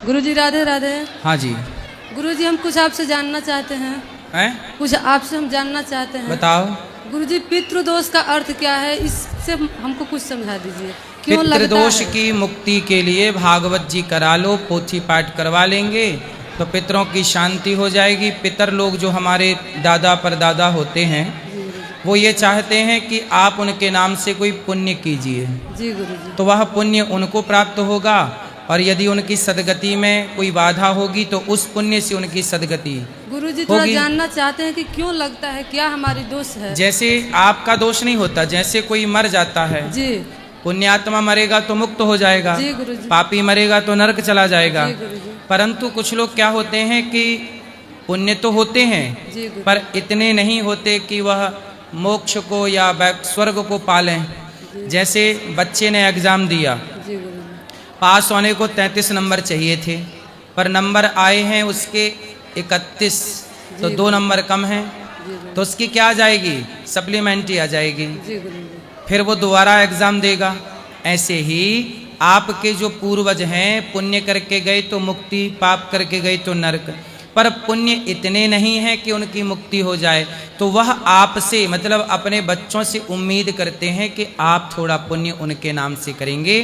गुरुजी राधे राधे। हाँ जी। गुरुजी हम कुछ आपसे जानना चाहते हैं। कुछ आपसे हम जानना चाहते हैं। बताओ। गुरुजी पितृदोष का अर्थ क्या है, इससे हमको कुछ समझा दीजिए। क्यों लगता पितृदोष है? की मुक्ति के लिए भागवत जी करा लो, पोथी पाठ करवा लेंगे तो पितरों की शांति हो जाएगी। पितर लोग जो हमारे दादा परदादा होते हैं वो ये चाहते हैं कि आप उनके नाम से कोई पुण्य कीजिए। जी गुरुजी। तो वह पुण्य उनको प्राप्त होगा, और यदि उनकी सदगति में कोई बाधा होगी तो उस पुण्य से उनकी सदगति गुरुजी थोड़ा जानना चाहते हैं कि क्यों लगता है, क्या हमारी दोष है? जैसे आपका दोष नहीं होता, जैसे कोई मर जाता है, जी। पुण्यात्मा मरेगा तो मुक्त हो जाएगा, जी गुरुजी। पापी मरेगा तो नरक चला जाएगा। जी गुरुजी। परंतु कुछ लोग क्या होते हैं कि पुण्य तो होते हैं जी गुरुजी। पर इतने नहीं होते कि वह मोक्ष को या स्वर्ग को पालें। जैसे बच्चे ने एग्जाम दिया, जी गुरुजी। पास होने को 33 नंबर चाहिए थे, पर नंबर आए हैं उसके 31, तो 2 नंबर कम हैं, तो उसकी क्या आ जाएगी? सप्लीमेंट्री आ जाएगी। जी गुरुजी। फिर वो दोबारा एग्जाम देगा। ऐसे ही आपके जो पूर्वज हैं पुण्य करके गए तो मुक्ति, पाप करके गए तो नरक, पर पुण्य इतने नहीं हैं कि उनकी मुक्ति हो जाए। तो वह आपसे मतलब अपने बच्चों से उम्मीद करते हैं कि आप थोड़ा पुण्य उनके नाम से करेंगे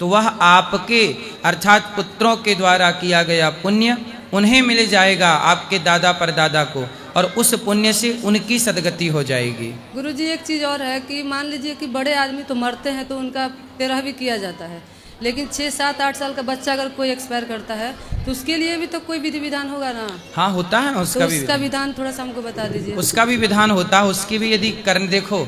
तो वह आपके अर्थात पुत्रों के द्वारा किया गया पुण्य उन्हें मिल जाएगा, आपके दादा परदादा को, और उस पुण्य से उनकी सदगति हो जाएगी। गुरुजी एक चीज़ और है कि मान लीजिए कि बड़े आदमी तो मरते हैं तो उनका तेरह भी किया जाता है, लेकिन 6, 7, 8 साल का बच्चा अगर कोई एक्सपायर करता है तो उसके लिए भी तो कोई विधि विधान होगा ना? हाँ होता है, उसका तो भी उसका विधान थोड़ा सा हमको बता दीजिए। उसका भी विधान होता है। उसकी भी यदि कर्म देखो,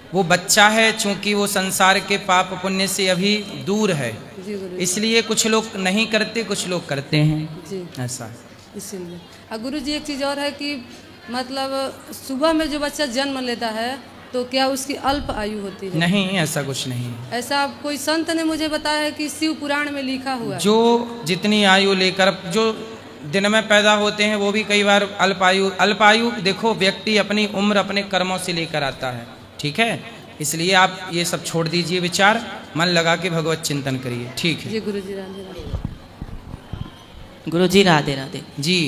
वो बच्चा है, चूंकि वो संसार के पाप पुण्य से अभी दूर है, जी गुरुजी। इसलिए कुछ लोग नहीं करते, कुछ लोग करते हैं। जी ऐसा इसीलिए। और गुरुजी एक चीज़ और है कि मतलब सुबह में जो बच्चा जन्म लेता है तो क्या उसकी अल्प आयु होती है? नहीं, ऐसा कुछ नहीं। ऐसा कोई संत ने मुझे बताया है कि शिव पुराण में लिखा हुआ है। जो जितनी आयु लेकर जो दिन में पैदा होते हैं वो भी कई बार अल्पायु देखो, व्यक्ति अपनी उम्र अपने कर्मों से लेकर आता है, ठीक है? इसलिए आप ये सब छोड़ दीजिए विचार, मन लगा के भगवत चिंतन करिए, ठीक है? जी गुरुजी राधे राधे। गुरुजी राधे राधे। जी।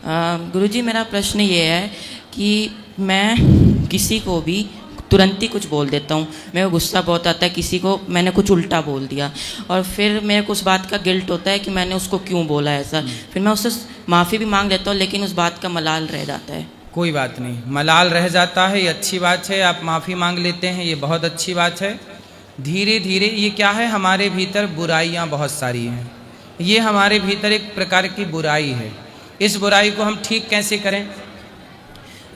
गुरुजी मेरा प्रश्न ये है कि मैं किसी को भी तुरंत ही कुछ बोल देता हूँ, मेरे को गुस्सा बहुत आता है, किसी को मैंने कुछ उल्टा बोल दिया और फिर मेरे को उस बात का गिल्ट होता है कि मैंने उसको क्यों बोला ऐसा। फिर मैं उससे माफ़ी भी मांग लेता हूँ लेकिन उस बात का मलाल रह जाता है। कोई बात नहीं, मलाल रह जाता है, ये अच्छी बात है। आप माफ़ी मांग लेते हैं, ये बहुत अच्छी बात है। धीरे धीरे ये क्या है, हमारे भीतर बुराइयाँ बहुत सारी हैं, ये हमारे भीतर एक प्रकार की बुराई है। इस बुराई को हम ठीक कैसे करें?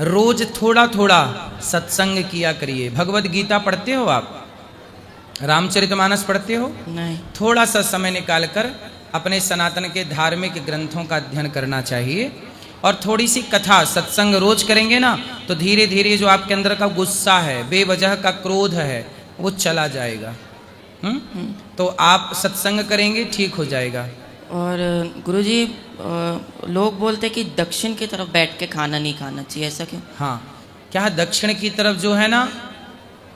रोज थोड़ा थोड़ा सत्संग किया करिए। भगवत गीता पढ़ते हो आप? रामचरितमानस पढ़ते हो? नहीं। थोड़ा सा समय निकालकर अपने सनातन के धार्मिक ग्रंथों का अध्ययन करना चाहिए, और थोड़ी सी कथा सत्संग रोज करेंगे ना तो धीरे धीरे जो आपके अंदर का गुस्सा है, बेवजह का क्रोध है, वो चला जाएगा। तो आप सत्संग करेंगे, ठीक हो जाएगा। और गुरुजी लोग बोलते हैं कि दक्षिण की तरफ बैठ के खाना नहीं खाना चाहिए, ऐसा क्यों? हाँ, क्या है, दक्षिण की तरफ जो है ना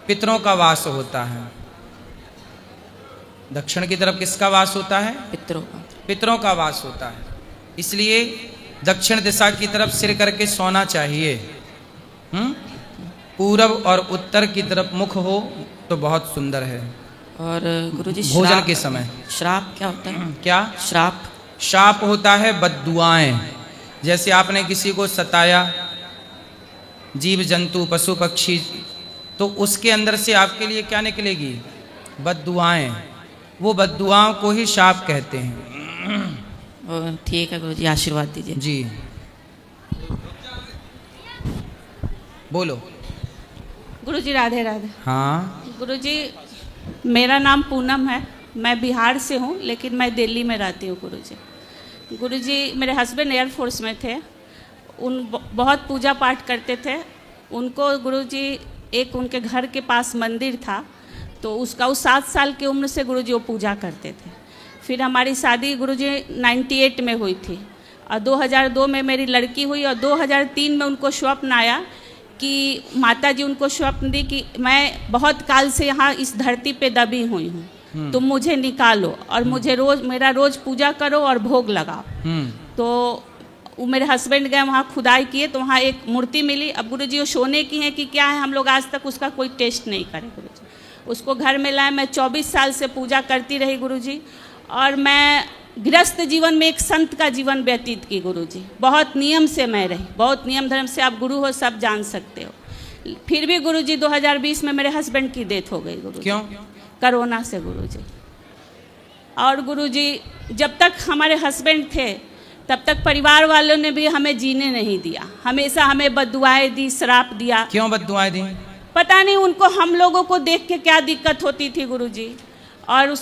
पितरों का वास होता है। दक्षिण की तरफ किसका वास होता है? पितरों का। पितरों का वास होता है, इसलिए दक्षिण दिशा की तरफ सिर करके सोना चाहिए। पूरब और उत्तर की तरफ मुख हो तो बहुत सुंदर है। और गुरुजी भोजन के समय श्राप क्या होता है? क्या श्राप? शाप होता है बद्दुआएं। जैसे आपने किसी को सताया, जीव जंतु पशु पक्षी, तो उसके अंदर से आपके लिए क्या निकलेगी? बद्दुआएं। वो बद्दुआओं को ही शाप कहते हैं। ठीक है गुरुजी, आशीर्वाद दीजिए। जी बोलो। गुरुजी राधे राधे। हाँ गुरुजी मेरा नाम पूनम है, मैं बिहार से हूँ लेकिन मैं दिल्ली में रहती हूँ। गुरुजी मेरे हस्बैंड एयरफोर्स में थे, बहुत पूजा पाठ करते थे। उनको गुरुजी एक उनके घर के पास मंदिर था, तो उसका 7 साल की उम्र से गुरुजी वो पूजा करते थे। फिर हमारी शादी गुरुजी 98 में हुई थी, और 2002 में मेरी लड़की हुई, और 2003 में उनको स्वप्न आया कि माता जी उनको स्वप्न दी कि मैं बहुत काल से यहाँ इस धरती पे दबी हुई हूँ, तुम मुझे निकालो और मुझे मेरा रोज पूजा करो और भोग लगाओ। तो वो मेरे हस्बैंड गए वहाँ खुदाई किए तो वहाँ एक मूर्ति मिली। अब गुरुजी वो सोने की है कि क्या है, हम लोग आज तक उसका कोई टेस्ट नहीं करे गुरुजी। उसको घर में लाए, मैं 24 साल से पूजा करती रही गुरुजी। और मैं गृहस्थ जीवन में एक संत का जीवन व्यतीत की गुरुजी। बहुत नियम से मैं रही, बहुत नियम धर्म से। आप गुरु हो, सब जान सकते हो। फिर भी गुरुजी 2020 में मेरे हस्बैंड की डेथ हो गई गुरुजी। क्यों? कोरोना से गुरुजी। और गुरुजी जब तक हमारे हस्बैंड थे तब तक परिवार वालों ने भी हमें जीने नहीं दिया, हमेशा हमें बद्दुआएं दी, श्राप दिया। क्यों बद्दुआएं दी? पता नहीं उनको हम लोगों को देख के क्या दिक्कत होती थी गुरुजी। और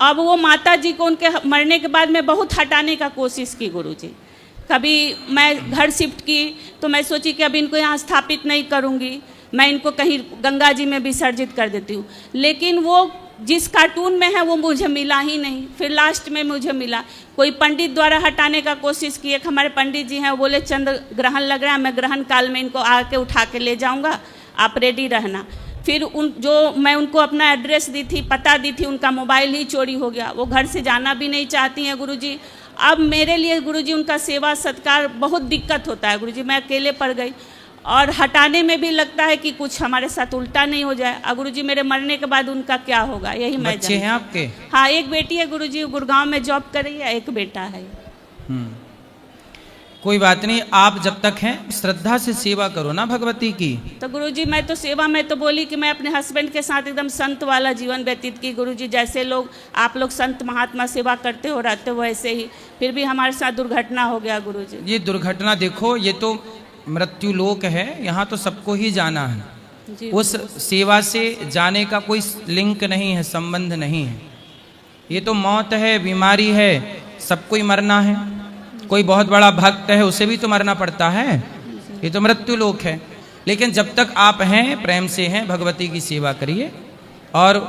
अब वो माता जी को उनके मरने के बाद मैं बहुत हटाने का कोशिश की गुरुजी। कभी मैं घर शिफ्ट की तो मैं सोची कि अब इनको यहाँ स्थापित नहीं करूँगी, मैं इनको कहीं गंगा जी में विसर्जित कर देती हूँ। लेकिन वो जिस कार्टून में है वो मुझे मिला ही नहीं। फिर लास्ट में मुझे मिला, कोई पंडित द्वारा हटाने का कोशिश की। एक हमारे पंडित जी हैं, वो बोले चंद्र ग्रहण लग रहा है, मैं ग्रहण काल में इनको आके उठा के ले जाऊँगा, आप रेडी रहना। फिर मैं उनको अपना एड्रेस दी थी, पता दी थी, उनका मोबाइल ही चोरी हो गया। वो घर से जाना भी नहीं चाहती हैं गुरुजी। अब मेरे लिए गुरुजी उनका सेवा सत्कार बहुत दिक्कत होता है गुरुजी। मैं अकेले पड़ गई और हटाने में भी लगता है कि कुछ हमारे साथ उल्टा नहीं हो जाए। अब गुरुजी मेरे मरने के बाद उनका क्या होगा, यही मैं बच्चे हैं आपके? हाँ, एक बेटी है गुरुजी, गुड़गांव में जॉब कर रही है, एक बेटा है। कोई बात नहीं, आप जब तक हैं श्रद्धा से सेवा करो ना भगवती की। तो गुरुजी मैं तो सेवा में तो बोली कि मैं अपने हस्बैंड के साथ एकदम संत वाला जीवन व्यतीत की गुरुजी। जैसे लोग आप लोग संत महात्मा सेवा करते हो रहते हो वैसे ही। फिर भी हमारे साथ दुर्घटना हो गया गुरुजी। ये दुर्घटना देखो, ये तो मृत्यु लोक है, यहाँ तो सबको ही जाना है। उस सेवा से जाने का कोई लिंक नहीं है, संबंध नहीं है। ये तो मौत है, बीमारी है, सबको ही मरना है। कोई बहुत बड़ा भक्त है, उसे भी तो मरना पड़ता है। ये तो मृत्यु लोक है। लेकिन जब तक आप हैं, प्रेम से हैं, भगवती की सेवा करिए। और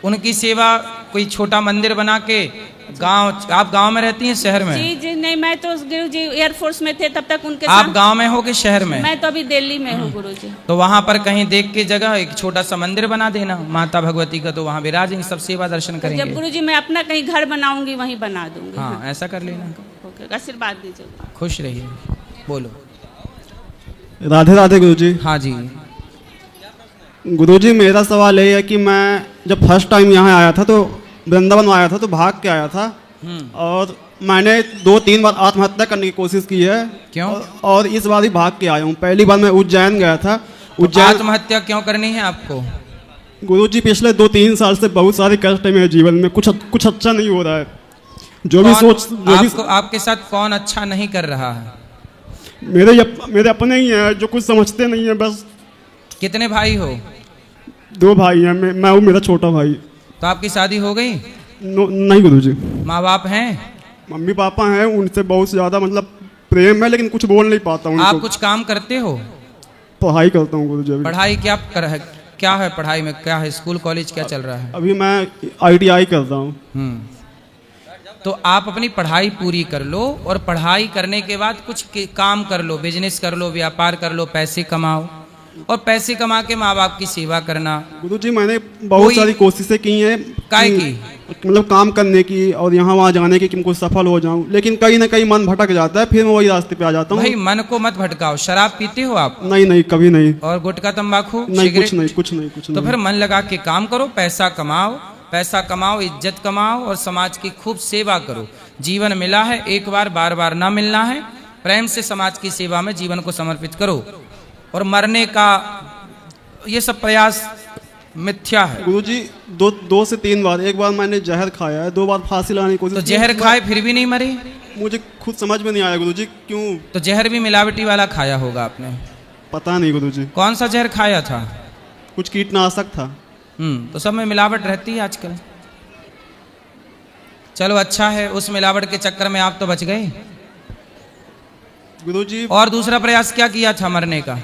उनकी सेवा कोई छोटा मंदिर बना के आप गांव में रहती हैं शहर में? जी जी नहीं, मैं तो गुरुजी एयरफोर्स में थे तब तक उनके आप गांव में हो कि शहर में? मैं तो अभी दिल्ली में हूँ गुरुजी। तो वहां पर कहीं देख के जगह एक छोटा सा मंदिर बना देना माता भगवती का, तो वहां विराजेंगे, सब सेवा दर्शन करेंगे। जब गुरुजी मैं अपना कहीं घर बनाऊंगी वहीं बना दूंगी। हाँ, ऐसा कर लेना। आशीर्वाद दीजिए। खुश रहिए। बोलो। राधे राधे गुरुजी। हाँ जी गुरुजी, मेरा सवाल ये है कि मैं जब फर्स्ट टाइम यहाँ आया था तो वृंदावन आया था तो भाग के आया था। और मैंने 2-3 बार आत्महत्या करने की कोशिश की है। क्यों? और इस बार भी भाग के आया हूँ। पहली बार मैं उज्जैन गया था। तो आत्महत्या क्यों करनी है आपको? गुरुजी पिछले 2-3 साल से बहुत सारे कष्ट है मेरे जीवन में, कुछ अच्छा नहीं हो रहा है। जो भी आपके साथ कौन अच्छा नहीं कर रहा है? मेरे अपने ही हैं जो कुछ समझते नहीं है बस। कितने भाई हो? 2 भाई हैं, मैं हूँ मेरा छोटा भाई। तो आपकी शादी हो गई? नहीं गुरुजी। माँ बाप हैं? मम्मी पापा हैं, उनसे बहुत ज़्यादा मतलब प्रेम है, लेकिन कुछ बोल नहीं पाता हूँ। आप कुछ काम करते हो? पढ़ाई करता हूँ गुरुजी। पढ़ाई क्या है पढ़ाई में, क्या है स्कूल कॉलेज क्या चल रहा है? अभी मैं ITI कर रहा हूँ। तो आप अपनी पढ़ाई पूरी कर लो और पढ़ाई करने के बाद कुछ काम कर लो, बिजनेस कर लो, व्यापार कर लो, पैसे कमाओ और पैसे कमा के माँ बाप की सेवा करना। गुरुजी मैंने बहुत सारी कोशिशें की हैं, काय की मतलब काम करने की और यहाँ वहाँ जाने की कि मैं कुछ सफल हो जाऊँ, लेकिन कहीं ना कहीं मन भटक जाता है, फिर मैं वही रास्ते पे आ जाता हूँ। भाई मन को मत भटकाओ। शराब पीते हो आप? नहीं, कभी नहीं। और गुटखा तंबाकू? नहीं, कुछ नहीं। तो फिर मन लगा के काम करो, पैसा कमाओ, इज्जत कमाओ और समाज की खूब सेवा करो। जीवन मिला है एक बार, बार बार ना मिलना है। प्रेम से समाज की सेवा में जीवन को समर्पित करो। और मरने का ये सब प्रयास मिथ्या है गुरुजी। 2 से 3 बार, एक बार मैंने जहर खाया है, 2 बार फांसी लाने की कोशिश। तो जहर खाए फिर भी नहीं मरे? मुझे खुद समझ में नहीं आया गुरुजी क्यों। तो जहर भी मिलावटी वाला खाया होगा आपने? पता नहीं गुरुजी। कौन सा जहर खाया था? कुछ कीटनाशक था। तो सब में मिलावट रहती है आजकल। चलो अच्छा है, उस मिलावट के चक्कर में आप तो बच गए गुरुजी। और दूसरा प्रयास क्या किया था मरने का?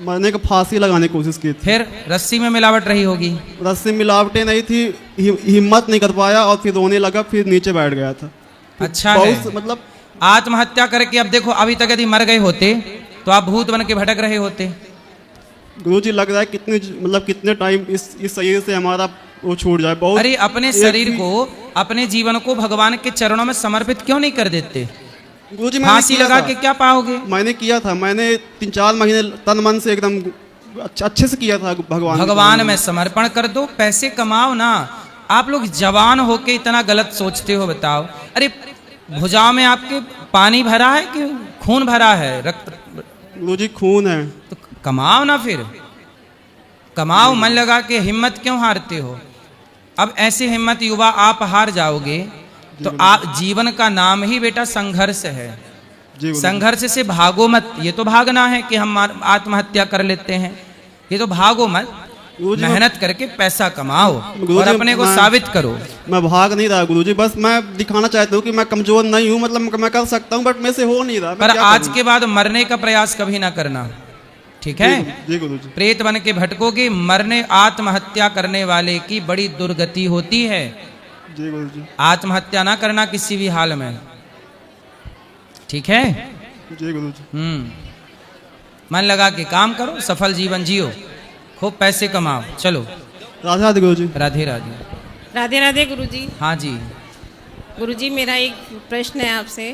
मरने का फांसी लगाने की कोशिश की थी। फिर रस्सी में मिलावट रही होगी? रस्सी मिलावटें नहीं थी, हिम्मत नहीं कर पाया और फिर रोने लगा, फिर नीचे बैठ गया था। अच्छा है, मतलब आत्महत्या करके अब देखो, अभी तक यदि मर गए होते तो आप भूत बन के भटक रहे होते। गुरुजी लग रहा है कितने टाइम इस शरीर से हमारा वो छूट जाए। बहुत अरे अपने शरीर को, अपने जीवन को भगवान के चरणों में समर्पित क्यों नहीं कर देते? गुरुजी फांसी लगा के क्या पाओगे? मैंने किया था, मैंने 3-4 महीने तन मन से एकदम अच्छे से किया था। भगवान में समर्पण कर दो, पैसे कमाओ ना। आप लोग जवान होके इतना गलत सोचते हो, बताओ। अरे भुजाओं में आपके पानी भरा है कि खून भरा है, रक्त? गुरुजी खून है। तो कमाओ ना, फिर कमाओ, मन लगा के। हिम्मत क्यों हारते हो? अब ऐसे हिम्मत युवा आप हार जाओगे तो आप, जीवन का नाम ही बेटा संघर्ष है। संघर्ष से भागो मत। ये तो भागना है कि हम आत्महत्या कर लेते हैं, ये तो भागो मत। मेहनत करके पैसा कमाओ और अपने को साबित करो। मैं भाग नहीं रहा गुरुजी, बस मैं दिखाना चाहता हूँ कि मैं कमजोर नहीं हूँ, मतलब मैं कर सकता हूँ, बट मेरे से हो नहीं रहा। पर आज के बाद मरने का प्रयास कभी ना करना, ठीक है? जी गुरुजी। प्रेत बन के भटकोगे। मरने, आत्महत्या करने वाले की बड़ी दुर्गति होती है। जी गुरुजी। आत्महत्या ना करना किसी भी हाल में, ठीक है? जी गुरुजी। मन लगा के काम करो, सफल जीवन जियो, खूब पैसे कमाओ। चलो, राधे राधे गुरुजी। राधे राधे। राधे राधे गुरुजी। हाँ जी। गुरुजी, मेरा एक प्रश्न है आपसे।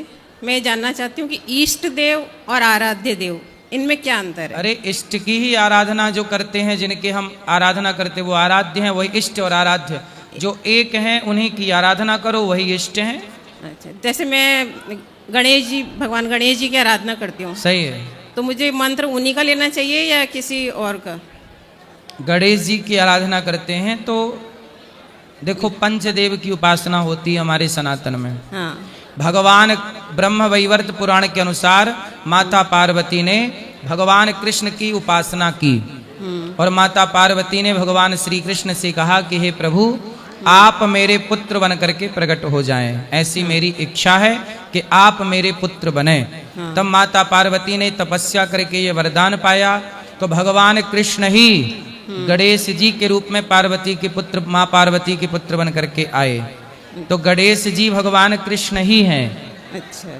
मैं जानना चाहती हूँ कि इष्ट देव और आराध्य देव, इनमें क्या अंतर है? अरे इष्ट की ही आराधना जो करते हैं, जिनके हम आराधना करते हैं वो आराध्य हैं, वही इष्ट और आराध्य। जो एक हैं उन्हीं की आराधना करो, वही इष्ट हैं। अच्छा, जैसे मैं गणेश जी, भगवान गणेश जी की आराधना करती हूँ, सही है, तो मुझे मंत्र उन्हीं का लेना चाहिए या किसी और का? गणेश जी की आराधना करते हैं तो देखो, पंचदेव की उपासना होती है हमारे सनातन में। हाँ। भगवान ब्रह्म वैवर्त पुराण के अनुसार माता पार्वती ने भगवान कृष्ण की उपासना की और माता पार्वती ने भगवान श्री कृष्ण से कहा कि हे प्रभु, आप मेरे पुत्र बन करके प्रकट हो जाएं, ऐसी मेरी इच्छा है कि आप मेरे पुत्र बने। तब माता पार्वती ने तपस्या करके ये वरदान पाया, तो भगवान कृष्ण ही गणेश जी के रूप में पार्वती के पुत्र, माँ पार्वती के पुत्र बन करके आए। तो गणेश जी भगवान कृष्ण ही हैं। अच्छा,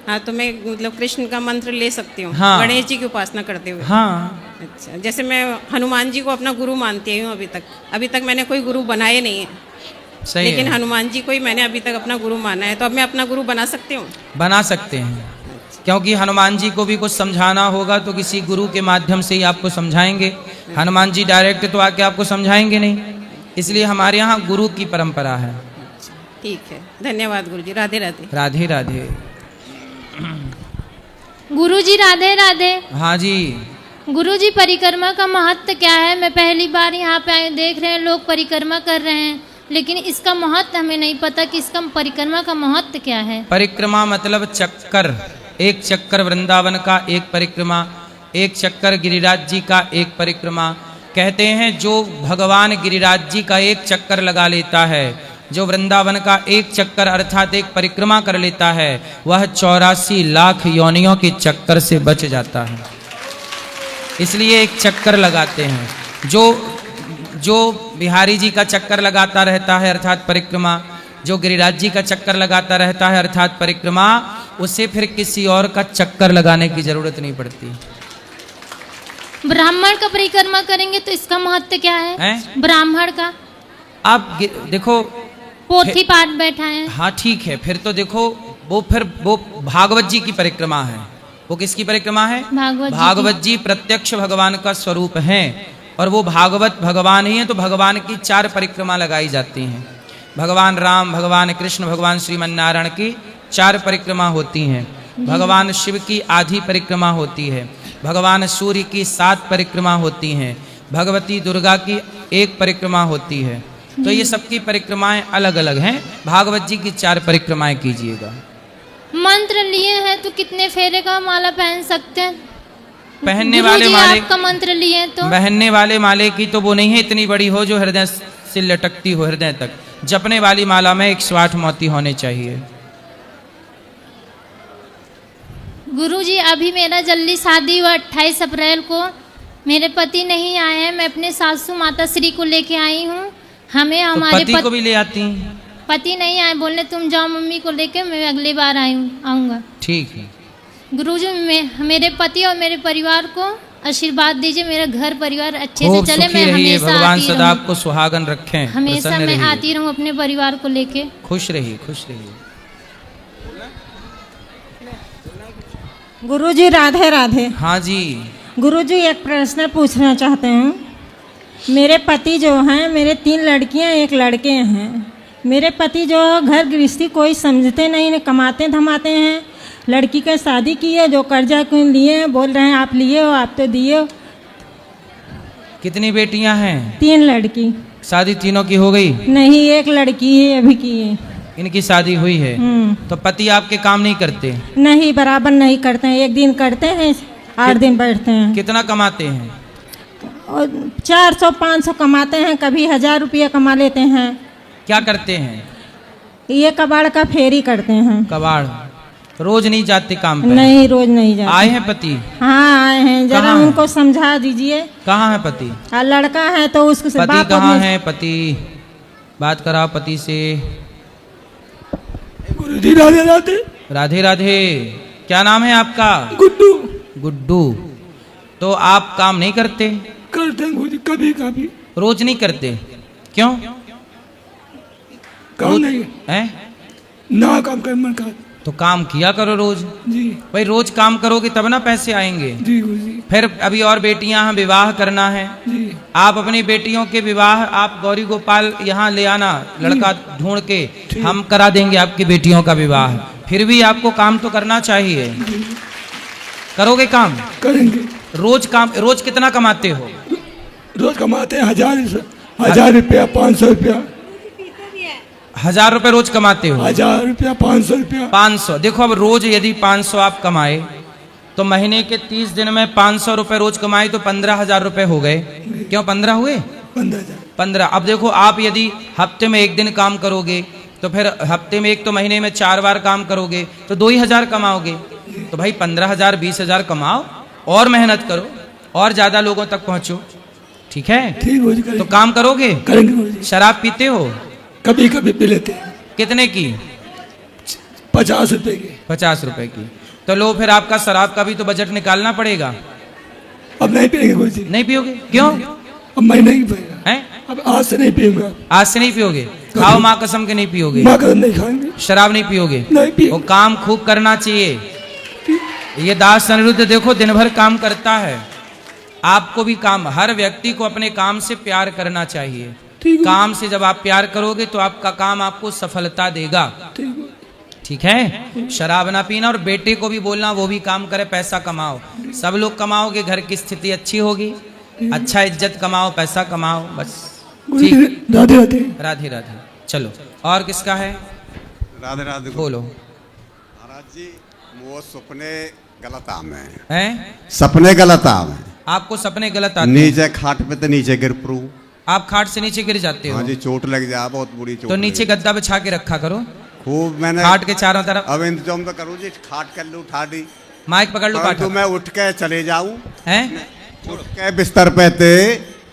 हाँ, तो मैं मतलब कृष्ण का मंत्र ले सकती हूँ? हाँ। गणेश जी की उपासना करते हुए? हाँ। अच्छा, जैसे मैं हनुमान जी को अपना गुरु मानती हूँ। अभी तक मैंने कोई गुरु बनाए नहीं है, सही लेकिन है। हनुमान जी को ही मैंने अभी तक अपना गुरु माना है, तो अब मैं अपना गुरु बना सकती हूँ? बना सकते हैं, क्योंकि हनुमान जी को भी कुछ समझाना होगा तो किसी गुरु के माध्यम से ही आपको समझाएंगे। हनुमान जी डायरेक्ट तो आके आपको समझाएंगे नहीं, इसलिए हमारे यहाँ गुरु की परंपरा है। ठीक है, धन्यवाद गुरुजी। राधे राधे। राधे राधे। गुरुजी राधे राधे। हाँ जी। गुरुजी, परिक्रमा का महत्व क्या है? मैं पहली बार यहाँ पे आए, देख रहे हैं लोग परिक्रमा कर रहे हैं, लेकिन इसका महत्व हमें नहीं पता कि इसका परिक्रमा का महत्व क्या है। परिक्रमा मतलब चक्कर, एक चक्कर वृंदावन का एक परिक्रमा, एक चक्कर गिरिराज जी का एक परिक्रमा। कहते हैं जो भगवान गिरिराज जी का एक चक्कर लगा लेता है, जो वृंदावन का एक चक्कर अर्थात एक परिक्रमा कर लेता है, वह 84 लाख योनियों के चक्कर से बच जाता है। इसलिए एक चक्कर लगाते हैं। जो बिहारी जी का चक्कर लगाता रहता है अर्थात परिक्रमा, जो गिरिराज जी का चक्कर लगाता रहता है अर्थात परिक्रमा, उसे फिर किसी और का चक्कर लगाने की जरूरत नहीं पड़ती। ब्राह्मण का परिक्रमा करेंगे तो इसका महत्व क्या है? ब्राह्मण का आप देखो, पोथी पाठ बैठा है। हाँ ठीक है, फिर तो देखो वो भागवत जी की परिक्रमा है। वो किसकी परिक्रमा है? भागवत जी प्रत्यक्ष भगवान का स्वरूप हैं और वो भागवत भगवान ही है। तो भगवान की 4 परिक्रमा लगाई जाती हैं। भगवान राम, भगवान कृष्ण, भगवान श्रीमन नारायण की 4 परिक्रमा होती हैं। भगवान शिव की आधी परिक्रमा होती है। भगवान सूर्य की 7 परिक्रमा होती हैं। भगवती दुर्गा की 1 परिक्रमा होती है। तो ये सबकी परिक्रमाएं अलग अलग हैं। भागवत जी की 4 परिक्रमाएं कीजिएगा। मंत्र लिए हैं तो कितने फेरे का माला पहन सकते हैं? पहनने वाले माले, आपका मंत्र लिए तो पहनने वाले माले की तो वो नहीं है इतनी बड़ी हो जो हृदय से लटकती हो हृदय तक। जपने वाली माला में 108 मोती होने चाहिए। गुरुजी, अभी मेरा जल्दी शादी हुआ 28 अप्रैल को। मेरे पति नहीं आए हैं, मैं अपने सासू माता श्री को लेके आई हूँ। हमें तो हमारे पति को भी ले आती हैं? पति नहीं आए, बोले तुम जाओ मम्मी को लेके, मैं अगली बार आऊँगा। ठीक है गुरुजी, मेरे पति और मेरे परिवार को आशीर्वाद दीजिए, मेरा घर परिवार अच्छे से खूब चले। सुखी मैं रहिए, हमेशा भगवान आती सदा रहूं, आपको सुहागन रखें, हमेशा प्रसन्न मैं रहिए, आती रहूं अपने परिवार को लेके। खुश रहिए, खुश रहिए। गुरुजी राधे राधे। हाँ जी। गुरुजी एक प्रश्न पूछना चाहते हूँ। मेरे पति जो हैं, मेरे 3 लड़कियाँ 1 लड़के हैं। मेरे पति जो घर गृहस्थी कोई समझते नहीं, न कमाते धमाते हैं। लड़की का शादी की है, जो कर्जा क्यों लिए हैं, बोल रहे हैं आप लिए हो, आप तो दिए हो। कितनी बेटियां हैं? 3 लड़की। शादी तीनों की हो गई? नहीं, 1 लड़की है अभी की है। इनकी शादी हुई है। तो पति आपके काम नहीं करते? नहीं, बराबर नहीं करते हैं। 1 दिन करते हैं, 8 दिन बैठते हैं। कितना कमाते हैं? और 400-500 कमाते हैं, कभी 1000 रुपया कमा लेते हैं। क्या करते हैं? ये कबाड़ का फेरी करते हैं। कबाड़। रोज नहीं जाते काम पे? नहीं, रोज नहीं जाते। आए हैं पति? हाँ आए हैं, जरा कहाँ हैं? उनको समझा दीजिए। कहाँ है पति? लड़का है तो उसको से पति बाप कहाँ अपने- है? पति बात कराओ पति से। गुरुजी राधे राधे। राधे राधे। क्या नाम है आपका? गुड्डू। गुड्डू। तो आप काम नहीं करते? करते हैं गुरुजी, कभी कभी। रोज नहीं करते? क्यों? काम नहीं है ना, काम कर मन का। तो काम किया करो रोज। जी भाई रोज काम करोगे तब ना पैसे आएंगे। जी गुरुजी। फिर अभी और बेटियां हैं, विवाह करना है। जी आप अपनी बेटियों के विवाह आप गौरी गोपाल यहाँ ले आना, लड़का ढूंढ के हम करा देंगे आपकी बेटियों का विवाह। फिर भी आपको काम तो करना चाहिए। करोगे काम? करेंगे। रोज काम, रोज कितना कमाते हो? रोज कमाते हैं 1000 रुपया, 500 रुपया। 1000 रुपए रोज कमाते हो? 1000 रुपया, 500 रुपया। 500। देखो अब रोज यदि 500 आप कमाए तो महीने के 30 दिन में 500 रुपए रोज कमाए तो 15,000 रुपए हो गए। क्यों 15 हुए? 15। अब देखो आप यदि हफ्ते में 1 दिन काम करोगे तो फिर हफ्ते में 1 तो महीने में 4 बार काम करोगे तो 2,000 कमाओगे। तो भाई 15,000 20,000 कमाओ और मेहनत करो और ज्यादा लोगों तक पहुंचो। ठीक है? ठीक गुरुजी, तो काम करोगे? करेंगे गुरुजी। शराब पीते हो? कभी कभी पी लेते हैं। कितने की? 50 रुपए की। 50 रुपए की। तो लो फिर आपका शराब का भी तो बजट निकालना पड़ेगा। अब नहीं पिएंगे गुरुजी। नहीं पियोगे? क्यों? अब मैं नहीं पिएगा। हैं? अब आज से नहीं पीऊंगा। आज से नहीं पियोगे? खाओ माँ कसम के नहीं पियोगे? माँ कसम नहीं खाएंगे। शराब नहीं पियोगे? नहीं पिएंगे। वो काम खूब करना चाहिए। ये दास अनिरुद्ध देखो दिन भर काम करता है। आपको भी काम, हर व्यक्ति को अपने काम से प्यार करना चाहिए। काम से जब आप प्यार करोगे तो आपका काम आपको सफलता देगा। ठीक है? शराब ना पीना और बेटे को भी बोलना वो भी काम करे, पैसा कमाओ। सब लोग कमाओगे, घर की स्थिति अच्छी होगी। अच्छा इज्जत कमाओ, पैसा कमाओ, बस। ठीक। राधे राधे। राधे राधे। चलो और किसका है? राधे राधे। बोलो। महाराज जी वो सपने गलत आम है। हैं? सपने गलत आम है। आपको सपने गलत आते हैं? नीचे खाट पे तो नीचे गिर पड़ू। आप खाट से नीचे गिर जाते हो? हाँ जी, चोट लग जा, बहुत बुरी चोट। तो नीचे गद्दा बिछा के रखा करो खूब। मैंने खाट के चारों तरफ। अब इंतजाम तो करूँ जी, खाट कर लूँ, उठा दी, माइक पकड़ लो। तो मैं उठ के चले जाऊँ? हैं? उठ के बिस्तर पे थे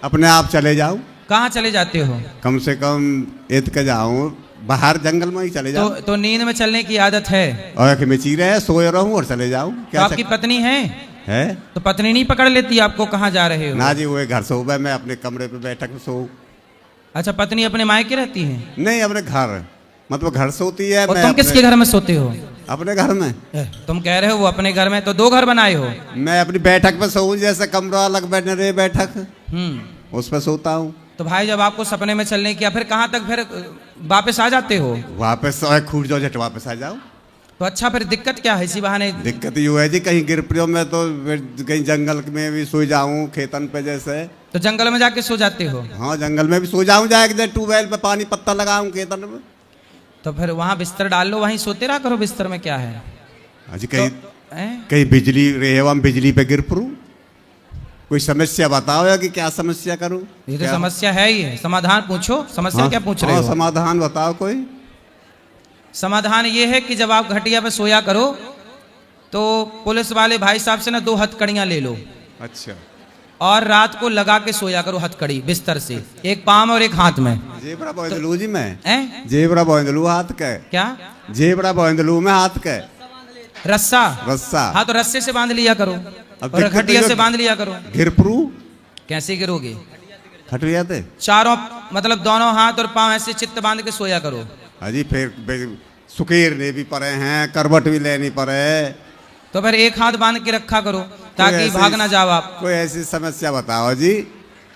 अपने आप चले जाऊँ? कहाँ चले जाते हो? कम से कम इत के जाऊँ, बाहर जंगल में ही चले जाऊँ। तो नींद में चलने की आदत है? और में चीरे है, सोए रहूँ और चले जाऊँ। तो आपकी पत्नी है? तो पत्नी नहीं पकड़ लेती आपको कहाँ जा रहे हो? ना जी, वो घर सो मैं अपने कमरे पे बैठक में सो। अच्छा, पत्नी अपने मायके रहती है? नहीं, अपने घर, मतलब घर सोती है। और तुम किसके घर में सोते हो? अपने घर में। तुम कह रहे हो वो अपने घर में, तो 2 घर बनाए हो? मैं अपनी बैठक पे सोऊं, जैसे कमरा अलग बैठने रहे बैठक, उस पर सोता हूँ। तो भाई जब आपको सपने में चलने किया फिर कहाँ तक फिर वापस आ जाते हो? वापस खूट जाओ, झट वापस आ जाओ। तो अच्छा, फिर दिक्कत क्या है इसी बहाने? दिक्कत ये है जी, कहीं गिर पड़ो मैं तो कहीं जंगल में भी सो जाऊं, खेतन पे जैसे। तो जंगल में जाके सो जाते हो? हाँ, जंगल में भी सो जाऊं, जाके ट्यूबवेल पे पानी पत्ता लगाऊं खेतन में। तो फिर वहाँ बिस्तर डाल लो, वहीं सोते रहा करो। बिस्तर में क्या है? अजी कहीं बिजली रहे, हम बिजली पे गिर पड़ू। कोई समस्या बताओ या कि क्या समस्या करूं? ये तो समस्या है ही है, समाधान पूछो। समस्या हाँ, क्या पूछ रहे हो? समाधान बताओ कोई। समाधान ये है कि जब आप घटिया पे सोया करो तो पुलिस वाले भाई साहब से ना 2 हथकड़ियां ले लो। अच्छा। और रात को लगा के सोया करो हथकड़ी बिस्तर से, एक पाँव और एक हाथ में। जेबरा बॉयंदलू जी मैं। जेबरा बॉयंदलू हाथ के? क्या? जेबरा बॉयंदलू में हाथ के? रस्सा। रस्सा। हाँ, तो रस्से से बांध लिया करो। अब और दिक्कत खटिया ये से बांध लिया करो। गिर परू कैसे गिरोगे? खटिया थे। चारों मतलब दोनों हाथ और पांव ऐसे चित्त बांध के सोया करो। अजी फिर सुकेरने भी पड़े हैं, करवट भी लेनी पड़े, तो फिर एक हाथ बांध के रखा करो ताकि भाग ना जाओ आप। कोई ऐसी समस्या बताओ जी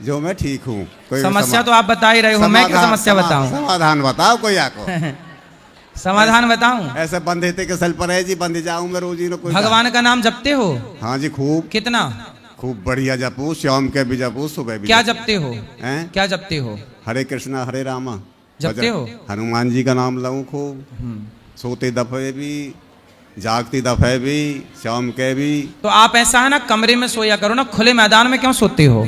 जो मैं ठीक हूँ। कोई समस्या तो आप बता ही रहे हो, मैं क्या समस्या बताऊं? समाधान बताओ कोई आपको। समाधान बताऊं? ऐसे बंधे थे के सल पर है जी, बंध जाऊं मैं रोज ही न कोई। भगवान का नाम जपते हो? हाँ जी खूब। कितना? खूब बढ़िया जपू, शाम के भी जपू, सुबह भी। क्या जपते हो? हैं? क्या जपते हो? हरे कृष्णा हरे रामा जपते हो? हनुमान जी का नाम लऊं खूब, सोते दफे भी, जागती दफे भी, शाम के भी। तो आप ऐसा है ना, कमरे में सोया करो ना, खुले मैदान में क्यों सोते हो?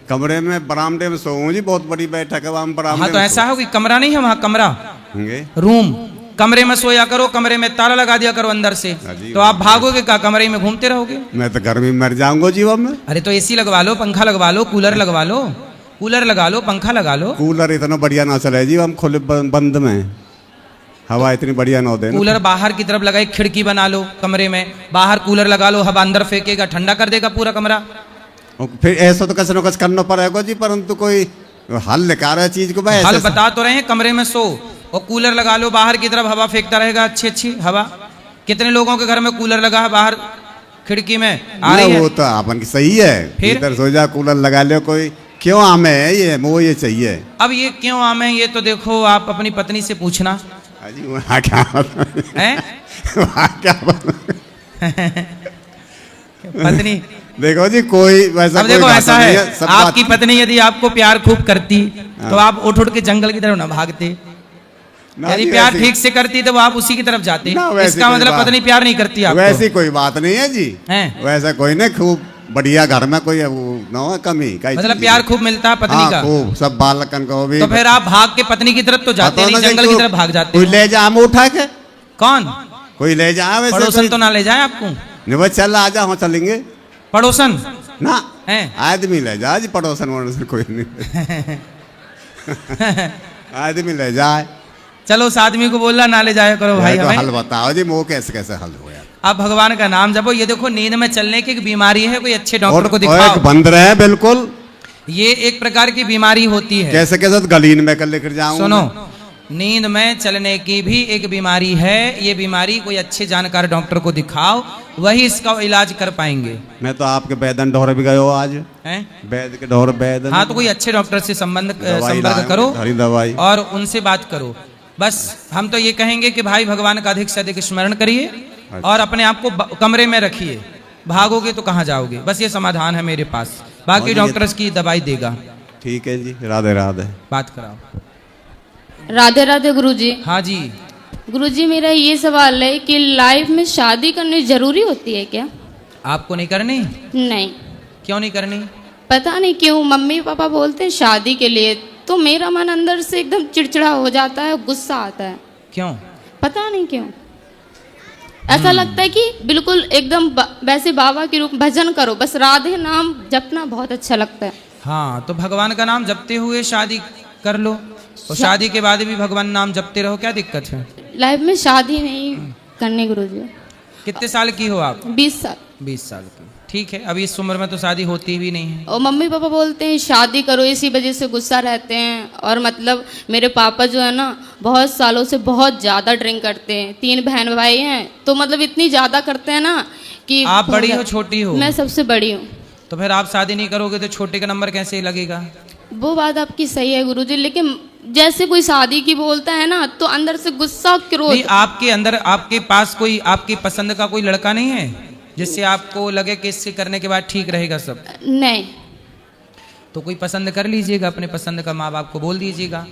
कमरे में बरामदे में सोऊं जी, बहुत बड़ी बैठक है वहाँ बरामदे। हाँ तो ऐसा है कि कमरा नहीं है वहाँ, कमरा होंगे रूम, कमरे में सोया करो, कमरे में ताला लगा दिया करो अंदर से, तो आप भागोगे क्या? कमरे में घूमते रहोगे। मैं तो गर्मी में मर जाऊंगा जीवन में। अरे तो एसी लगवा लो, पंखा लगवा लो, कूलर लगवा लो, कूलर लगा लो, पंखा लगा लो। कूलर इतना बढ़िया ना चले जी, हम खुले बंद में हवा इतनी बढ़िया ना दे। कूलर बाहर की तरफ लगाए, खिड़की बना लो कमरे में, बाहर कूलर लगा लो, हवा अंदर फेंकेगा, ठंडा कर देगा पूरा कमरा। फिर ऐसा तो कैसे न कैसे करना पड़ेगा जी, परंतु कोई हल निकाल रहा है चीज को। हल बता तो रहे हैं, कमरे में सो और कूलर लगा लो, बाहर की तरफ हवा फेंकता रहेगा, अच्छी अच्छी हवा। कितने लोगों के घर में कूलर लगा है बाहर खिड़की में आ रही है? वो तो अपन की सही है, फिर इधर सो जा, कूलर लगा ले। कोई क्यों आमे है ये, वो ये चाहिए। अब ये क्यों आमे, ये तो देखो आप अपनी पत्नी से पूछना। अजी वहाँ क्या है? वहाँ क्या पत्नी देखो जी, कोई वैसा अब देखो ऐसा है, आपकी बात... पत्नी यदि आपको प्यार खूब करती तो आप उठ उठ के जंगल की तरफ ना भागते। यदि प्यार ठीक से करती तो आप उसी की तरफ जाते। इसका मतलब पत्नी प्यार नहीं करती आपको। वैसी कोई बात नहीं है जी, वैसा कोई नहीं, खूब बढ़िया घर में कोई न कमी का, मतलब प्यार खूब मिलता है पत्नी का खूब, सब बालकन को भी। तो फिर आप भाग के पत्नी की तरफ तो जाते नहीं, जंगल की तरफ भाग जाते। कोई ले जा उठा के? कौन? कोई ले जा? पड़ोसन तो ना ले जाए आपको? नहीं चल आ जा, हम चलेंगे। पड़ोसन ना है, आदमी ले जा जी, पड़ोसन वड़ोसन कोई नहीं। आदमी ले जाए। चलो उस आदमी को बोलना ना ले जाया करो भाई। हमें हल बताओ जी, वो कैसे कैसे हल हो यार? आप भगवान का नाम जपो। ये देखो नींद में चलने की एक बीमारी है, कोई अच्छे डॉक्टर को दिखाओ। बंद रहे बिल्कुल, ये एक प्रकार की बीमारी होती है। कैसे कैसे गलीन में कर लेकर जाऊं? सुनो, नींद में चलने की भी एक बीमारी है। ये बीमारी कोई अच्छे जानकार डॉक्टर को दिखाओ, वही इसका इलाज कर पाएंगे। मैं तो आपके वैदन ढोर भी गयो आज हैं, वैद के ढोर वैदन। हाँ तो कोई अच्छे डॉक्टर से संपर्क करो दवाई और उनसे बात करो। बस हम तो ये कहेंगे कि भाई भगवान का अधिक से अधिक स्मरण करिए और अपने आप को कमरे में रखिए। भागोगे तो कहाँ जाओगे? बस ये समाधान है मेरे पास, बाकी डॉक्टर्स की दवाई देगा। ठीक है जी, राधे राधे। बात कराओ। राधे राधे गुरुजी। हाँ जी गुरुजी, मेरा ये सवाल है कि लाइफ में शादी करनी जरूरी होती है क्या? आपको नहीं करनी? नहीं। क्यों नहीं करनी? पता नहीं क्यों मम्मी पापा बोलते हैं शादी के लिए, तो मेरा मन अंदर से एकदम चिड़चिड़ा हो जाता है, गुस्सा आता है। क्यों? पता नहीं क्यों। ऐसा लगता है कि बिल्कुल एकदम वैसे बाबा के रूप भजन करो, बस राधे नाम जपना बहुत अच्छा लगता है। हाँ तो भगवान का नाम जपते हुए शादी कर लो, और शादी के बाद भी भगवान नाम जपते रहो, क्या दिक्कत है? लाइफ में शादी नहीं करनी गुरुजी। कितने साल की हो आप? 20 साल। 20 साल की, ठीक है। अभी इस उम्र में तो शादी होती भी नहीं है। और मम्मी पापा बोलते हैं शादी करो, इसी वजह से गुस्सा रहते हैं। और मतलब मेरे पापा जो है ना, बहुत सालों से बहुत ज़्यादा ड्रिंक करते हैं। 3 बहन भाई हैं, तो मतलब इतनी ज़्यादा करते हैं ना कि। आप बड़ी हो छोटी हो? मैं सबसे बड़ी हूँ। तो फिर आप शादी नहीं करोगे तो छोटे का नंबर कैसे लगेगा? वो बात आपकी सही है गुरुजी, लेकिन जैसे कोई शादी की बोलता है ना, तो अंदर से गुस्सा क्रोध। नहीं, आपके अंदर, आपके पास कोई आपकी पसंद का कोई लड़का नहीं है जिससे आपको लगे कि इससे करने के बाद ठीक रहेगा सब? नहीं। तो कोई पसंद कर लीजिएगा, अपने पसंद का माँ बाप को बोल दीजिएगा।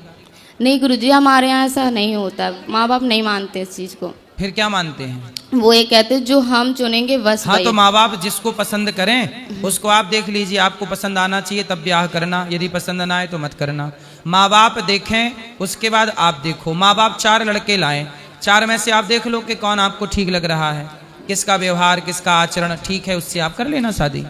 नहीं गुरुजी, हमारे यहाँ ऐसा नहीं होता, माँ बाप नहीं मानते इस चीज़ को। फिर क्या मानते हैं? वो ये कहते हैं जो हम चुनेंगे बस। हाँ तो माँ बाप जिसको पसंद करें उसको आप देख लीजिए, आपको पसंद आना चाहिए तब ब्याह करना, यदि पसंद ना आए तो मत करना। माँ बाप देखें उसके बाद आप देखो। माँ बाप 4 लड़के लाएं, 4 में से आप देख लो कि कौन आपको ठीक लग रहा है, किसका व्यवहार किसका आचरण ठीक है, उससे आप कर लेना शादी।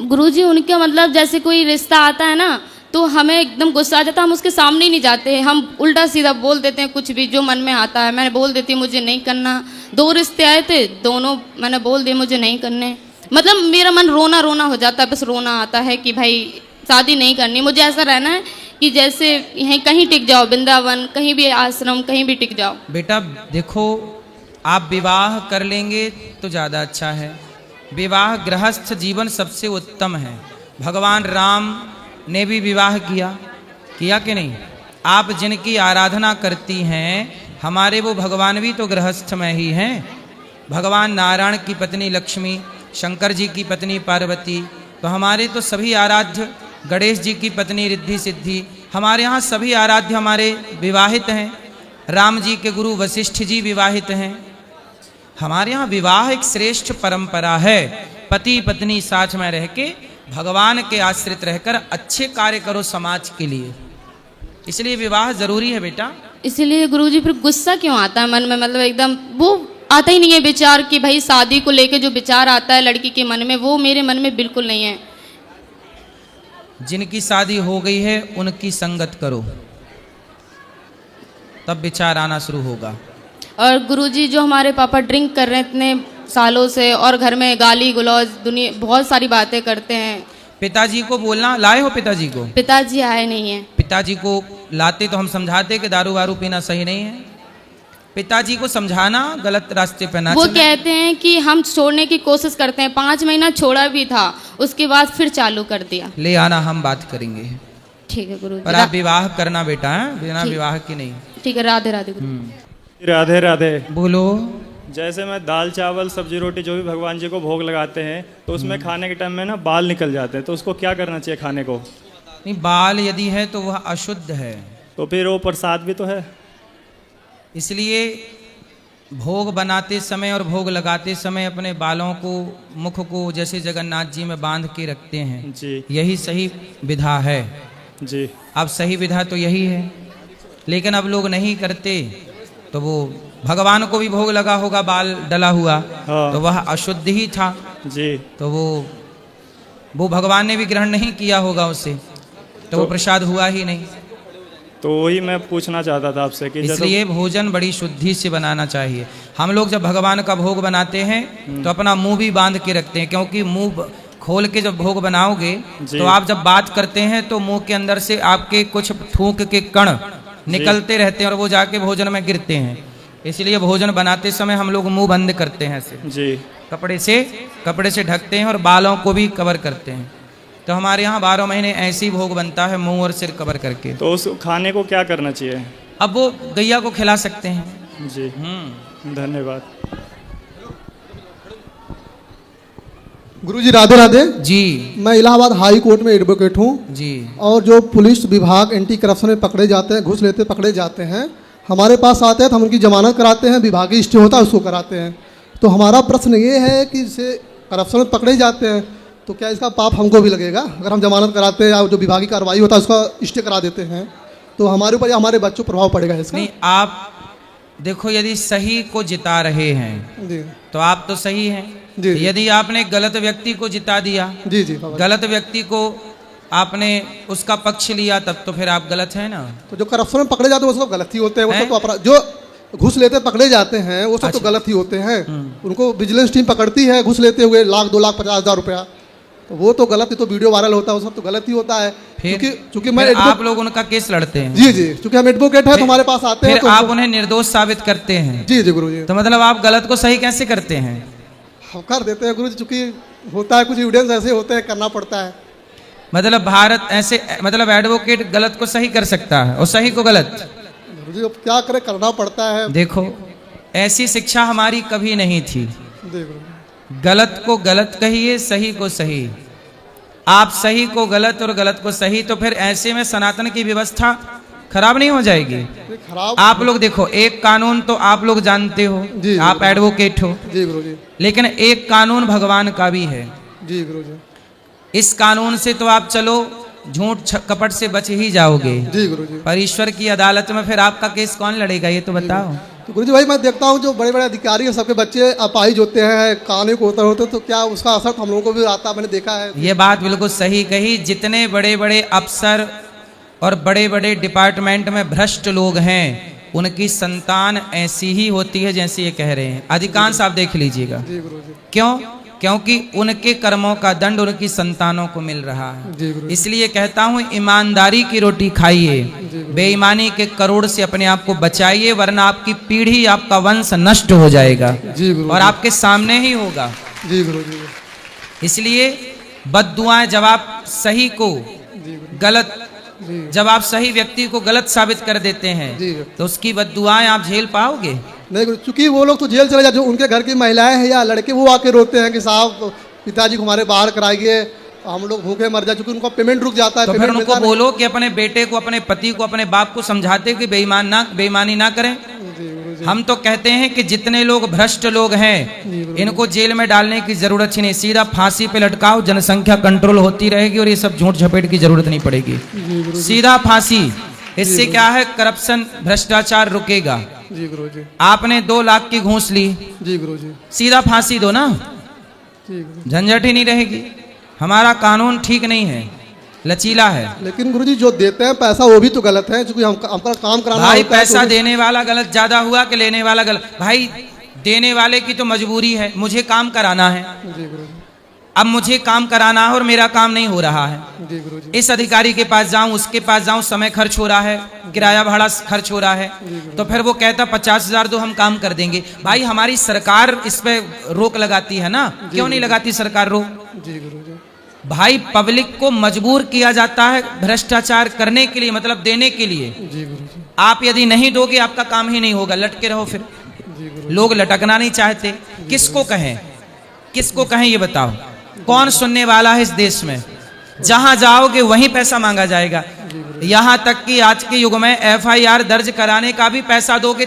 गुरुजी उनका मतलब जैसे कोई रिश्ता आता है ना, तो हमें एकदम गुस्सा आ जाता है, हम उसके सामने ही नहीं जाते, हम उल्टा सीधा बोल देते हैं, कुछ भी जो मन में आता है। मैंने बोल देती मुझे नहीं करना। 2 रिश्ते आए थे, दोनों मैंने बोल दिए मुझे नहीं करने। मतलब मेरा मन रोना रोना हो जाता है, बस रोना आता है कि भाई शादी नहीं करनी, मुझे ऐसा रहना है कि जैसे यहीं कहीं टिक जाओ, वृंदावन, कहीं भी आश्रम, कहीं भी टिक जाओ। बेटा देखो, आप विवाह कर लेंगे तो ज़्यादा अच्छा है। विवाह गृहस्थ जीवन सबसे उत्तम है। भगवान राम ने भी विवाह किया कि नहीं? आप जिनकी आराधना करती हैं, हमारे वो भगवान भी तो गृहस्थ में ही हैं। भगवान नारायण की पत्नी लक्ष्मी, शंकर जी की पत्नी पार्वती, तो हमारे तो सभी आराध्य, गणेश जी की पत्नी रिद्धि सिद्धि, हमारे यहाँ सभी आराध्य हमारे विवाहित हैं। राम जी के गुरु वशिष्ठ जी विवाहित हैं। हमारे यहाँ विवाह एक श्रेष्ठ परंपरा है। पति पत्नी साथ में रह के भगवान के आश्रित रहकर अच्छे कार्य करो समाज के लिए, इसलिए विवाह जरूरी है बेटा। इसीलिए गुरुजी फिर गुस्सा क्यों आता है मन में, मतलब एकदम वो आता ही नहीं है विचार कि भाई शादी को लेके जो विचार आता है लड़की के मन में, वो मेरे मन में बिल्कुल नहीं है। जिनकी शादी हो गई है उनकी संगत करो, तब विचार आना शुरू होगा। और गुरुजी जो हमारे पापा ड्रिंक कर रहे हैं इतने सालों से, और घर में गाली गलौज दुनिया बहुत सारी बातें करते हैं। पिताजी को बोलना, लाए हो पिताजी को? पिताजी आए नहीं है। पिताजी को लाते तो हम समझाते कि दारू वारू पीना सही नहीं है। पिताजी को समझाना, गलत रास्ते पे ना वो चलना। कहते हैं कि हम छोड़ने की कोशिश करते हैं, 5 महीना छोड़ा भी था, उसके बाद फिर चालू कर दिया। ले आना, हम बात करेंगे। ठीक है गुरुजी। पर आप विवाह करना बेटा है, बिना विवाह की नहीं। ठीक है, राधे राधे गुरु। राधे राधे। बोलो। जैसे मैं दाल चावल सब्जी रोटी जो भी भगवान जी को भोग लगाते हैं, तो उसमें खाने के टाइम में ना बाल निकल जाते हैं, तो उसको क्या करना चाहिए खाने को? नहीं, बाल यदि है तो वह अशुद्ध है। तो फिर वो प्रसाद भी तो है। इसलिए भोग बनाते समय और भोग लगाते समय अपने बालों को, मुख को जैसे जगन्नाथ जी में बांध के रखते हैं जी, यही सही विधा है जी। अब सही विधा तो यही है, लेकिन अब लोग नहीं करते, तो वो भगवान को भी भोग लगा होगा बाल डला हुआ, हाँ। तो वह अशुद्ध ही था जी, तो वो भगवान ने भी ग्रहण नहीं किया होगा उसे, तो वो प्रसाद हुआ ही नहीं। तो वही मैं पूछना चाहता था आपसे कि इसलिए भोजन बड़ी शुद्धि से बनाना चाहिए। हम लोग जब भगवान का भोग बनाते हैं तो अपना मुंह भी बांध के रखते हैं, क्योंकि मुंह खोल के जब भोग बनाओगे तो आप जब बात करते हैं तो मुंह के अंदर से आपके कुछ थूक के कण निकलते रहते हैं और वो जाके भोजन में गिरते हैं। इसलिए भोजन बनाते समय हम लोग मुंह बंद करते हैं ऐसे जी, कपड़े से ढकते हैं और बालों को भी कवर करते हैं। तो हमारे यहाँ 12 महीने ऐसी भोग बनता है, मुंह और सिर कवर करके। तो उस खाने को क्या करना चाहिए? अब वो गैया को खिला सकते हैं जी। धन्यवाद गुरुजी। राधे राधे जी। मैं इलाहाबाद हाई कोर्ट में एडवोकेट हूँ जी। और जो पुलिस विभाग एंटी करप्शन में पकड़े जाते हैं, घूस लेते पकड़े जाते हैं, हमारे पास आते हैं तो हम उनकी जमानत कराते हैं, विभागीय स्टे होता है उसको कराते हैं। तो हमारा प्रश्न ये है कि जैसे करप्शन में पकड़े जाते हैं तो क्या इसका पाप हमको भी लगेगा? अगर हम जमानत कराते हैं या जो विभागीय कार्रवाई होता है उसका स्टे करा देते हैं तो हमारे ऊपर या हमारे बच्चों पर प्रभाव पड़ेगा इसका? नहीं, आप देखो, यदि सही को जिता रहे हैं जी तो आप तो सही हैं जी। यदि आपने गलत व्यक्ति को जिता दिया, जी जी, गलत व्यक्ति को आपने उसका पक्ष लिया, तब तो फिर आप गलत है ना। तो जो करप्शन में पकड़े जाते हैं वो सब गलत ही होते हैं, वो सब तो अपराध। जो घूस लेते पकड़े जाते हैं वो सब तो गलत ही होते हैं। उनको विजिलेंस टीम पकड़ती है घूस लेते हुए 1,00,000 2,50,000 रुपया, तो वो तो गलत ही, तो वीडियो वायरल होता है, वो सब तो गलत ही होता है। क्योंकि मैं आप लोग उनका केस लड़ते हैं। जी जी, क्योंकि हम एडवोकेट हैं तो हमारे पास आते हैं, फिर आप उन्हें निर्दोष साबित करते हैं। जी जी गुरुजी। तो मतलब आप गलत को सही कैसे करते हैं? हम कर देते हैं गुरुजी, चूंकि होता है कुछ एविडेंस ऐसे होते हैं, करना पड़ता है। मतलब भारत ऐसे, मतलब एडवोकेट गलत को सही कर सकता है और सही को गलत? गुरुजी अब क्या करें, करना पड़ता है। देखो, ऐसी शिक्षा हमारी कभी नहीं थी। गलत को गलत कहिए, सही को सही। आप सही को गलत और गलत को सही, तो फिर ऐसे में सनातन की व्यवस्था खराब नहीं हो जाएगी? आप लोग देखो, एक कानून तो आप लोग जानते हो, आप एडवोकेट हो जी गुरुजी, लेकिन एक कानून भगवान का भी है जी गुरुजी। इस कानून से तो आप चलो झूठ कपट से बच ही जाओगे जी गुरुजी, पर ईश्वर की अदालत में फिर आपका केस कौन लड़ेगा, ये तो बताओ। तो गुरुजी भाई मैं देखता हूँ जो बड़े बड़े अधिकारी हैं सबके बच्चे अपाहिज होते हैं, कानून को होते, तो क्या उसका असर हम लोगों को भी आता है? मैंने देखा है। ये बात बिल्कुल सही कही। जितने बड़े बड़े अफसर और बड़े बड़े डिपार्टमेंट में भ्रष्ट लोग हैं, उनकी संतान ऐसी ही होती है जैसे ये कह रहे हैं। अधिकांश आप देख लीजिएगा। जी गुरुजी। क्यों? क्योंकि उनके कर्मों का दंड उनकी संतानों को मिल रहा है। इसलिए कहता हूं ईमानदारी की रोटी खाइए, बेईमानी के करोड़ से अपने आप को बचाइए, वरना आपकी पीढ़ी, आपका वंश नष्ट हो जाएगा और आपके सामने ही होगा। जी गुरु जी। इसलिए बद्दुआएं जब आप सही को गलत, जब आप सही व्यक्ति को गलत साबित कर देते हैं तो उसकी बद्दुआएं आप झेल पाओगे नहीं गुरु, चूंकि वो लोग तो जेल चले जाते, जो उनके घर की महिलाएं हैं या लड़के वो आके रोते हैं कि साहब पिताजी को हमारे बाहर कराइए, हम लोग भूखे मर जाए, चूंकि उनका पेमेंट रुक जाता है। तो फिर उनको बोलो कि अपने बेटे को, अपने पति को, अपने बाप को समझाते कि बेईमानी ना करें। हम तो कहते हैं कि जितने लोग भ्रष्ट लोग हैं इनको जेल में डालने की जरूरत ही नहीं, सीधा फांसी पे लटकाओ, जनसंख्या कंट्रोल होती रहेगी और ये सब झूठ झपेट की जरूरत नहीं पड़ेगी। सीधा फांसी, इससे क्या है, करप्शन, भ्रष्टाचार रुकेगा। जी गुरु जी। आपने 2 लाख की घूस ली, जी गुरु जी, सीधा फांसी दो ना, झंझट ही नहीं रहेगी। हमारा कानून ठीक नहीं है, लचीला है। लेकिन गुरुजी जो देते हैं पैसा वो भी तो गलत है, क्योंकि हमका काम कराना भाई होता है, पैसा तो देने वाला गलत ज्यादा हुआ कि लेने वाला गलत? भाई देने वाले की तो मजबूरी है, मुझे काम कराना है, जी गुरुजी। अब मुझे काम कराना है और मेरा काम नहीं हो रहा है, जी गुरुजी। इस अधिकारी के पास जाऊं, उसके पास जाऊं, समय खर्च हो रहा है, किराया भाड़ा खर्च हो रहा है, तो फिर वो कहता 50,000 दो, हम काम कर देंगे। भाई हमारी सरकार इस पे रोक लगाती है ना, क्यों नहीं लगाती सरकार रोक? जी गुरुजी। भाई पब्लिक को मजबूर किया जाता है भ्रष्टाचार करने के लिए, मतलब देने के लिए। जी गुरुजी। आप यदि नहीं दोगे आपका काम ही नहीं होगा, लटके रहो फिर। लोग लटकना नहीं चाहते, किसको कहें, किसको कहें ये बताओ? कौन सुनने वाला है इस देश में? जहां जाओगे वहीं पैसा मांगा जाएगा। यहां तक कि आज के युग में FIR दर्ज कराने का भी पैसा दोगे